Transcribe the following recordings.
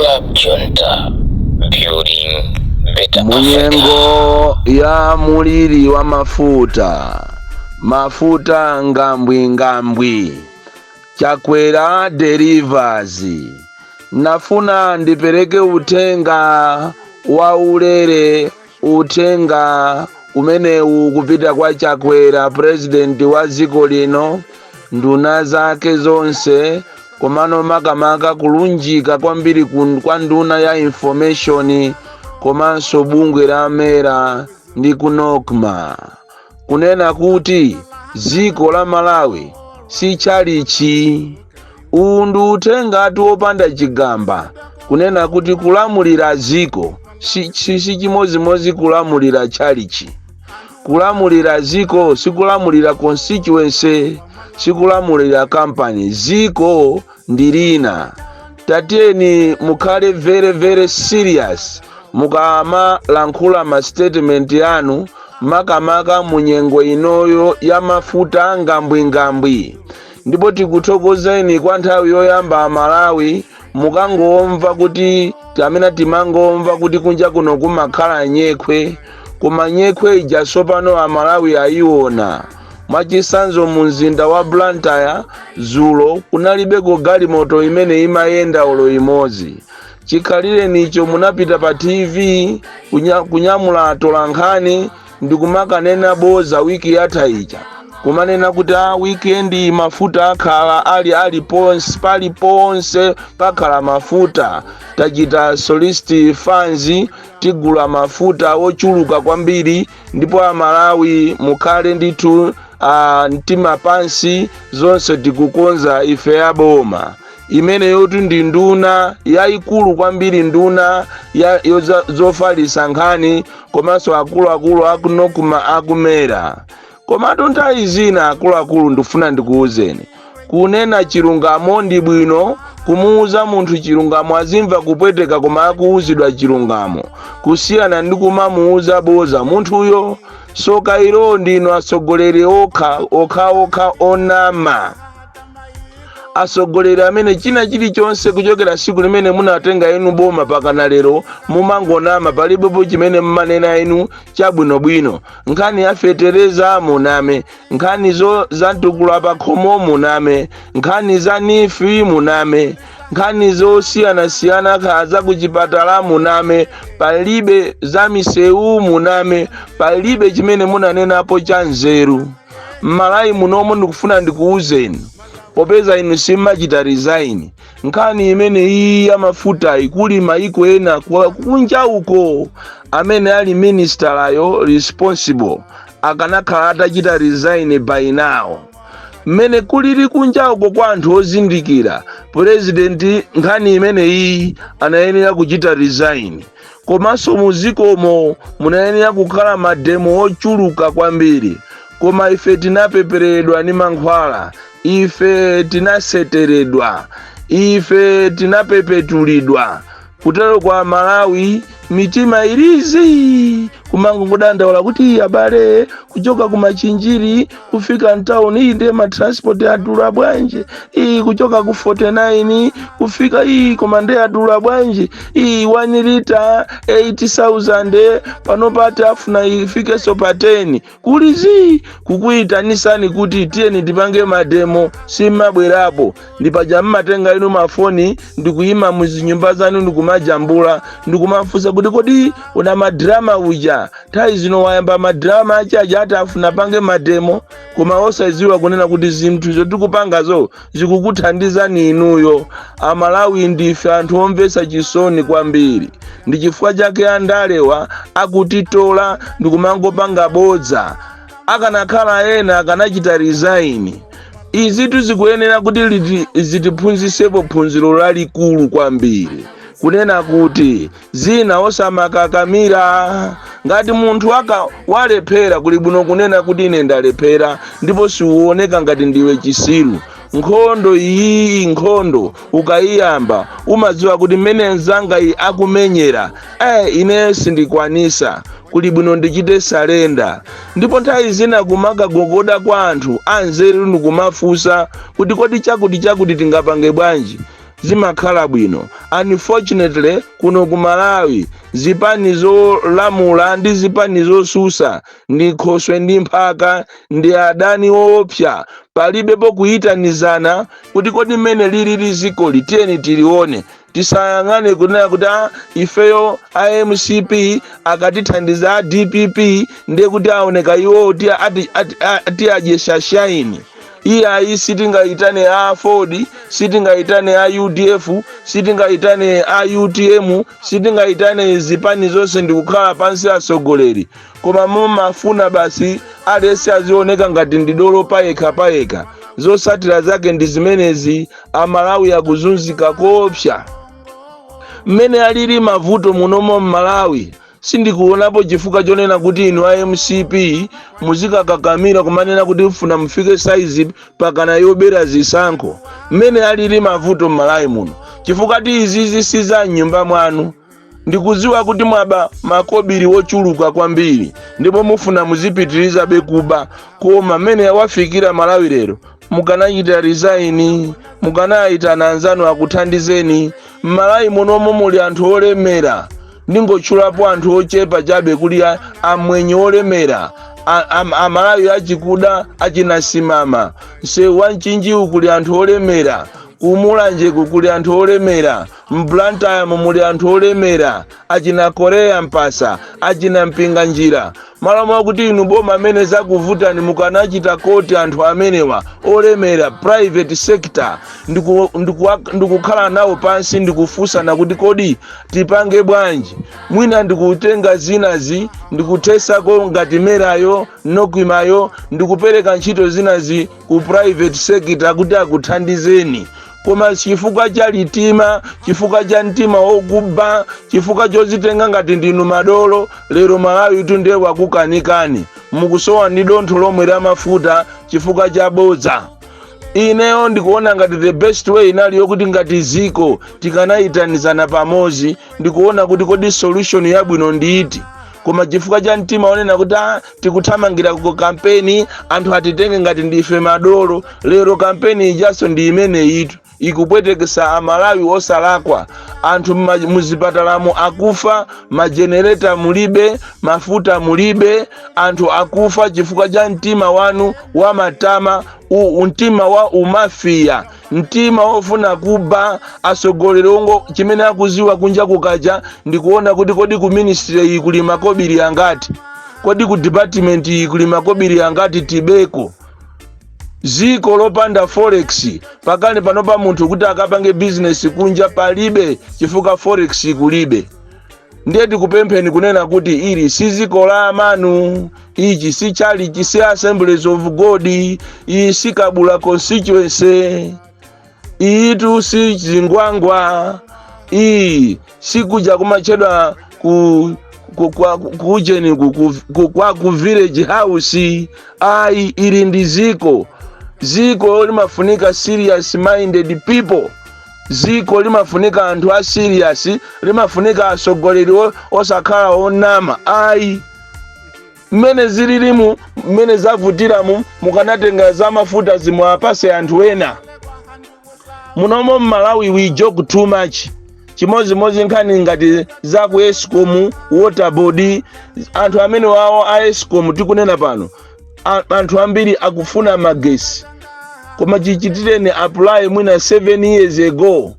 Junta, building better Munyengo ya muliri wa mafuta. Mafuta ngambwi. Chakwera delivers. Nafuna ndipereke utenga wa ulere, utenga umenewu kupita kwa Chakwera, president wa dziko lino, nduna zake zonse, komano makamaka kulunjika kwambiri kwa nduna ya information, komanso bungwe la mera ndi kunokma, kunena kuti dziko la Malawi si chalichi. Undu utenga atu opanda chigamba, kunena kuti kulamulira dziko si chimozimozi kulamulira chalichi. Kulamulira dziko sikulamulira constituency, sikulamulira company. Dziko ndilina. Tateni mukhale very serious mukama lankhula ma statement yanu makamaka munyengo inoyo ya mafuta ngambwi. Ndipo tikuthokozeni kwa nthawi yoyamba Malawi mukangomva kuti tamena timangomva kuti kunja kuno kumakhala nyekhwe, koma nyekhwe ija sopano Amalawi ayiona. Mwachisanzo mu mzinda wa Blantyre zulo kunalibeko galimoto imene imayenda olo imodzi. Chikhalire nicho munapita pa TV kunyamula tolankhani ndikumakanena boza wiki yatha ija, kumanena kuti weekend mafuta akhala ali ponse pakhala mafuta. Tachita solicit funds tigula mafuta ochuluka kwambiri, ndipo Amalawi mukhale ndithu mtima pansi zonse tikukonza ife ya boma imene yotu ndi nduna yayikulu kwambiri, nduna zofalitsa nkhani komanso akuluakulu akunokuma akumera. Koma nthawi zina akuluakulu ndifuna ndikuwuzeni, kunena chilungamo ndi bwino, kumuuza munthu chilungamo azimva kupweteka koma akuwuzidwa chilungamo, kusiyana ndi kumamuuza boza. Munthuyo sokairo ndino asogoleri okha onama. Asogoleri amene china chilichonse kuchokera siku limene munatenga inu boma pakana lero mumangonama, palibepo chimene mmanena inu chabwinobwino. Nkhani ya fetereza muname, nkhani za ntukula pa khomo muname, nkhani za nifi muname, nkhani zosiyana za kuchipatala muname, palibe za misewu muname, palibe chimene munanenapo cha nzeru. Malawi munomo ndikufuna ndikuwuzeni, popeza inu simachita resign, nkhani imene iyi ya mafuta ikuli maiko ena kunja uko amene ali minister layo responsible akanakhala atachita resign by now. Mmene kuliri kunja uko kwa anthu ozindikira, president nkhani imene iyi anayenera kuchita resign. Komanso muzikomo munayenera kukhala mademo ochuluka kwambiri, koma ife tinapeperedwa ni mankhwala, ife tinaseteredwa, ife tinapepetulidwa. Kutero kwa Malawi mitima ilizi kumangodandaula kuti abale kuchoka kumachinjiri kufika mtauni iyi ndiye matransport adula bwanje, iyi kuchoka ku 49 kufika iyi komande adula bwanje, iyi 1 liter 80,000 panopati afuna ifike so pa 10. Kulizi kukuitanisani kuti tiyeni tipange mademo simabwerapo, ndipaja mmatenga inu mafoni ndikuyima muzinyumba zanu ndikumajambula ndikumafusa kuti kodi una madrama uja nthawi zino wayamba madrama achaja ati afuna pange mademo, koma osaziwa kunena kuti zinthu zotikupangazo zikukuthandizani inuyo. Amalawi ndife anthu omvetsa chisoni kwambiri, ndi chifukwa chake andalewa akutitola ndikumangopanga bodza. Akanakhala ena akanachita resign. Izitu zikuyenera kuti zitiphunzisepo phunziro lalikulu kwambiri, kunena kuti zina osamakakamira. Ngati munthu walephera kuli bwino kunena kuti ine ndalephera, ndipo siuoneka ngati ndiwe chisiru. Nkhondo ukayiyamba umadziwa kuti mmene nzanga akumenyera ine sindikwanisa, kuli bwino ndichite salenda. Ndipo nthawi zina kumakagogoda kwa anthu anzeru ndikumafusa kuti kodi chakuti tingapange bwanji. zimakhala bwino. Unfortunately kuno ku Malawi zipani zolamula ndi zipani zosusa ndi Nkhoswe ndi Mphaka ndi adani woopsa, palibepo kuyitanizana kuti kodi mmene lili ziko litiyeni tilione, tisayang'ane kunena kuti ifeyo AMCP akatithandiza a DPP ndiye kuti aoneka iwo ati adyesa shaini. Iyayi sitingayitane a Ford, sitingayitane a UDF, sitingayitane a UTM, sitingayitane zipani zonse ndikukhala pansi asogoleri, koma mumafuna basi alesi azioneka ngati ndidolo payekha. Zosatira zake ndi zimenezi, Amalawi akuzunzika koopsa. Mmene alili mavuto munomo Malawi sindikuonapo chifukwa chonena kuti inu AMCP muzikakakamira kumanena kuti mfuna mufike saizi pakana yobera zisankho. Mmene alili mavuto Malawi muno chifukwa ti izizi siza nyumba mwanu. Ndikuziwa kuti mwaba makobiri wochuluka kwambiri ndipo mufuna muzipitiriza bekuba, koma mmene wafikira Malawi lero mukanachita resign, mukanayitana anzanu akuthandizeni. Malawi munomo muli anthu olemera, ndingotchulapo anthu ochepa chabe kuli amwenye olemera, Amalawi achikuda achinasimama, Msewu wa Nchinjiwu kuli anthu olemera, Kumulanje kuli anthu olemera, Blantyre muli anthu olemera, achina Korea Mpasa, achina Mpinga Njira. Malamu kuti inu boma amene zakuvutani mukanachita koti anthu amenewa olemera private sector, ndikukhala nawo pansi ndikufunsana kuti kodi tipange bwanji. Mwina ndikutenga zinazi ndikuthesako ngati merayo nokwimayo, ndikupereka ntchito zinazi ku private sector kuti akuthandizeni. Koma chifukwa cha litima, chifukwa cha mtima wokuba, chifukwa chozitenga ngati ndinu madolo, lero Malawi tunde wakukanikani, mukusowa ndi dontho lomwe la mafuta chifukwa cha bodza. Ineyo ndikuona ngati the best way inali yokuti ngati ziko tikanayitanizana pamozi, ndikuona kuti kodi solution yabwino ndi iti. Koma chifukwa cha mtima onena kuti tikuthamangira ku kampeni, anthu atitenge ngati ndife madolo, lero kampeni ijaso ndi imene itu ikupwetekesa Amalawi osalakwa. Anthu muzipatalamu akufa, majenereta mulibe, mafuta mulibe, anthu akufa chifukwa cha mtima wanu wa matama, mtima wa umafia, mtima wofuna kuba asogolero ongo. Chimene akuziwa kunja kukaja ndikuona kuti kodi ku ministry iyi kuli makobiri angati, kodi ku department iyi kuli makobiri angati tibeko. Ziko lopanda forex pakani panopa munthu kuti akapange business kunja palibe chifukwa forex kulibe. Ndiye tikupempheni kunena kuti ili siziko la manu, ichi si chali si Assemblies of God, iyi si Kabula constituency, itu si Zingwangwa, iyi si kuja kumachedwa kujeni ku village house. Ai ili ndi ziko limafunika serious minded people. Ziko limafunika anthu a serious, limafunika asogoleri osakhala onama. Ai mmene zililimu, mmene zavutiramu, mukanatenga za mafuta zimwapase anthu ena. Munomo Malawi we joke too much. Chimodzimodzi nkhani ngati za ku Eskom, water board, anthu amene wawo a Eskom tikunena pano, anthu ambiri akufuna magesi. Koma chichitireni apply mwina 7 years ago,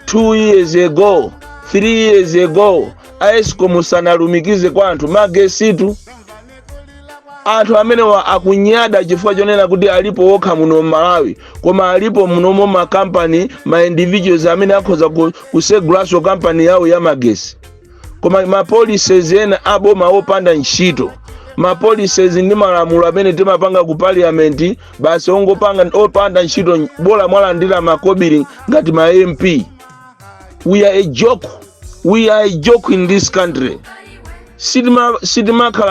2 years ago, 3 years ago, Eskom sanalumikize kwa anthu magesi tu. Anthu amene akunyada chifukwa chonena kuti alipo wokha muno Malawi, koma alipo munomo ma company, ma individuals amene akhoza kusegulaso company yawo ya magesi. Koma ma policies ena aboma opanda ntchito, ma policies ndi malamulo amene timapanga ku parliament basi opanda ntchito, bola mwalandira makobiri ngati ma MP. We are a joke in this country. Sitima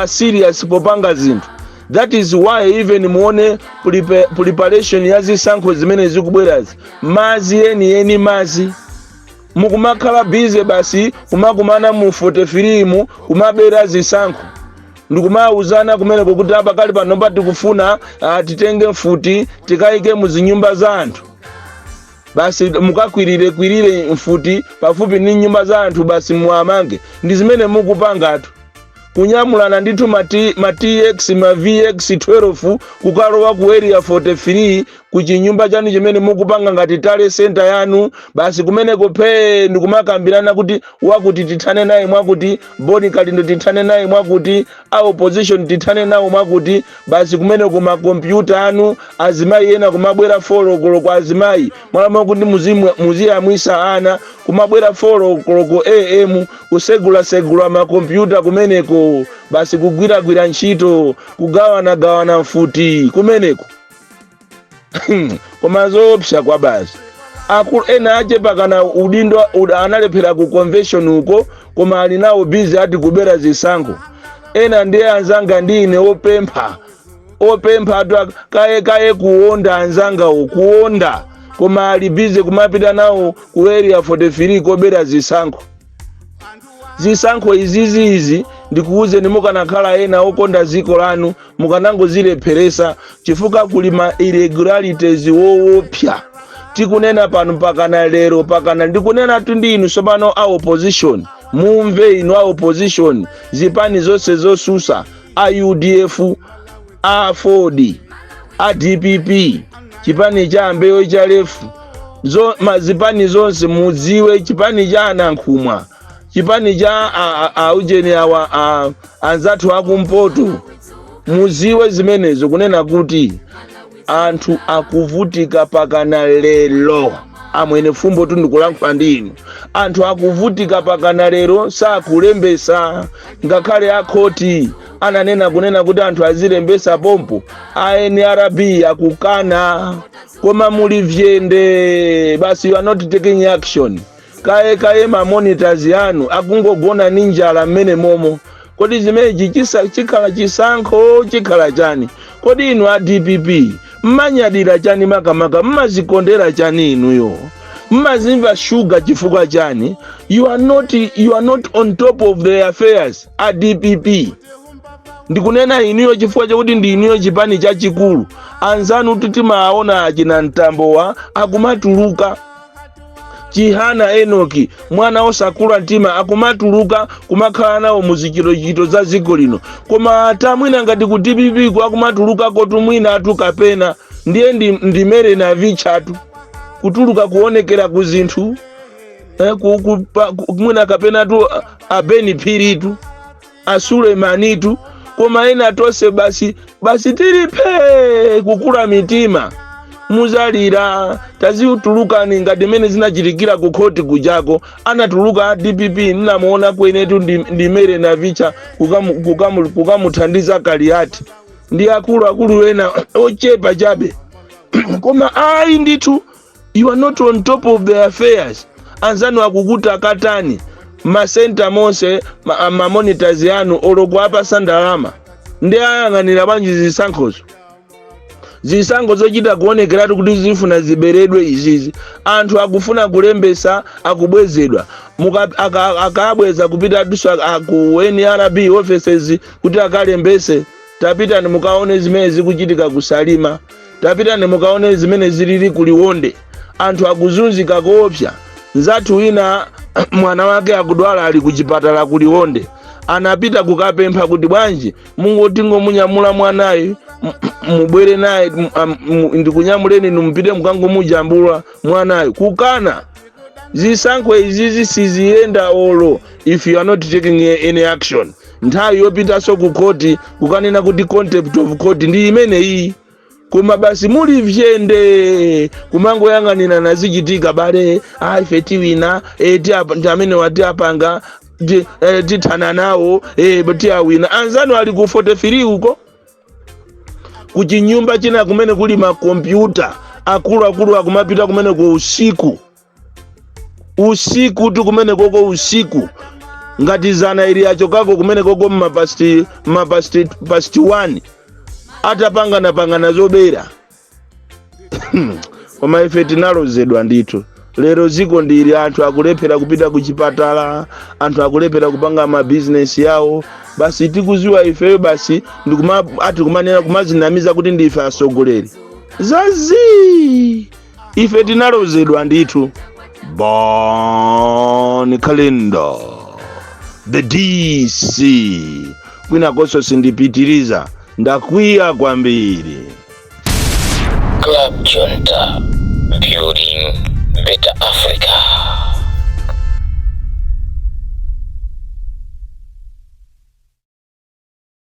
serious popanga zinthu. That is why even muone preparation ya zisankho zimene zikubwerazi, mazi eni mazi mukumakhala busy basi kumakumana mu 43 kumabera zisankho, ndikumauzana kumene kuti apa kali pano tikufuna titenge mfuti tikaike mu zinyumba za anthu. basi mukakwirire mfuti pafupi ni nyumba za anthu basi muamange. Ndi zimene mukupangatu kunyamulana ndithu ma TX ma VX 12 kukalowa ku area 43 kuchinyumba chanu chimene mukupanga ngati tale center yanu. Basi kumeneko ndikumakambirana kuti wakuti tithane naye mwakuti, boni Kalindo tithane naye mwakuti, opposition tithane nawo mwakuti. Basi kumeneko makompyuta anu azimayi ena kumabwera folokolo kwa azimayi mwalamu kuti muziyamwisa ana kumabwera folokolo ku AM kusegula makompyuta kumeneko. Basi kugwiragwira ntchito kugawana mfuti kumeneko. Koma zoopsa kwa basi akulu ena ache pakana udindo analephera ku convention uko, koma ali nawo busy ati kubera zisankho. Ena ndiye anzanga ndine opempha atu kaye kuonda anzanga kuonda, koma ali busy kumapita nawo ku area 43 kobera zisankho izizi. Ndikuuze ni mukanakhala ena okonda ziko lanu mukanangozilepheresa chifukwa kuli ma irregularities woopsa. Tikunena pano pakana lero pakana ndikunena tu ndi inu sopano opposition mumve inu opposition zipani zonse zosusa UDF A4D ADPP chipani cha ambeyo cha lefu mazipani zonse muziwe chipani cha anankhumwa chipani cha aujeni awa anzathu akumpoto muziwe zimenezo kunena kuti anthu akuvutika pakana lero. Amwene fumbo tu ndikulankhula ndinu anthu akuvutika pakana lero sakulembesa. Ngakhale akhoti ananena kunena kuti anthu azilembesa pompo ANRB akukana, koma muli vyende basi you are not taking action. Kaye ma monitors yanu akungogona ninjala mmene momo. Kodi zimeji chikhala chisankho chikhala chani? Kodi inu ADPP mmanyadira chani makamaka mmazikondera chani inuyo? Mmazimva sugar chifukwa chani? You are not on top of the affairs ADPP. Ndikunena inuyo chifukwa chakuti ndi inuyo chipani chachikulu. Anzanu titimaona achina Ntambowa akumatuluka. Chihana Enoki mwana osakula ntima akumatuluka kumakhala nawo muzichito za ziko lino. Koma tamwina ngati ku DPP ku akumatuluka kotumwina atu kapena ndiye ndimere na vichatu kutuluka kuonekera ku zinthu kumwina kapena tu abeni piritu asulemanitu. Koma ena tose basi tilipe kukula mitima muzalira taziutulukani ngati mene zinachitikira ku khoti kujako. Anatuluka DPP ninamuona kwenetu ndimere na vicha kukamuthandiza Kaliati ndi akulu wena ochepa chabe. Koma ndithu you are not on top of the affairs. Anzanu akukuta katani masenta monse ma monitors yanu oloko apa sandalama ndi ayang'anira banji zisankho zochita kuonekeratu kuti zifuna ziberedwe izizi. Anthu akufuna kulembesa akubwezedwa akabweza kupita dusa ku NRB offices kuti akalembese. Tapita ni mukaone zimene zikuchitika kusalima, tapita ni mukaone zimene zilili kuliwonde. Anthu akuzunzika koopsa. Nzathu wina mwana wake akudwala ali kuchipatala kuliwonde, anapita kukapempha kuti bwanji mungotingo munyamula mwanayi mubwere naye ndikunyamuleni numpite mukangomujambula mwanayi. Kukana. Zisankho izizi siziyenda olo if you are not taking any action. Nthawi yopita so ku court kukanena kuti contempt of court ndi imene iyi. Koma basi muli vyende kumangoyang'anira nazichitika bale ife tiwina amene wati apanga tithana nawo tiawina. Anzanu ali ku 43 uko kuchinyumba china kumene kuli makompyuta akulu akumapita kumene kwa usiku tu kumene koko usiku ngati zana ili achokako kumene koko mapasti 1 atapangana zobera. Koma ife tinalozedwa ndithu. Lero ziko ndili anthu akulephera kupita kuchipatala, anthu akulephera kupanga ma business yawo. Basi tikuziwa ifeyo basi ati kumanena kumazinamiza kuti ndife asogoleri. Zazi ife tinalozedwa ndithu. Bon Kalindo, the DC. Kwina koso sindipitiriza, ndakwiya kwambiri. Club Junta, building better Africa.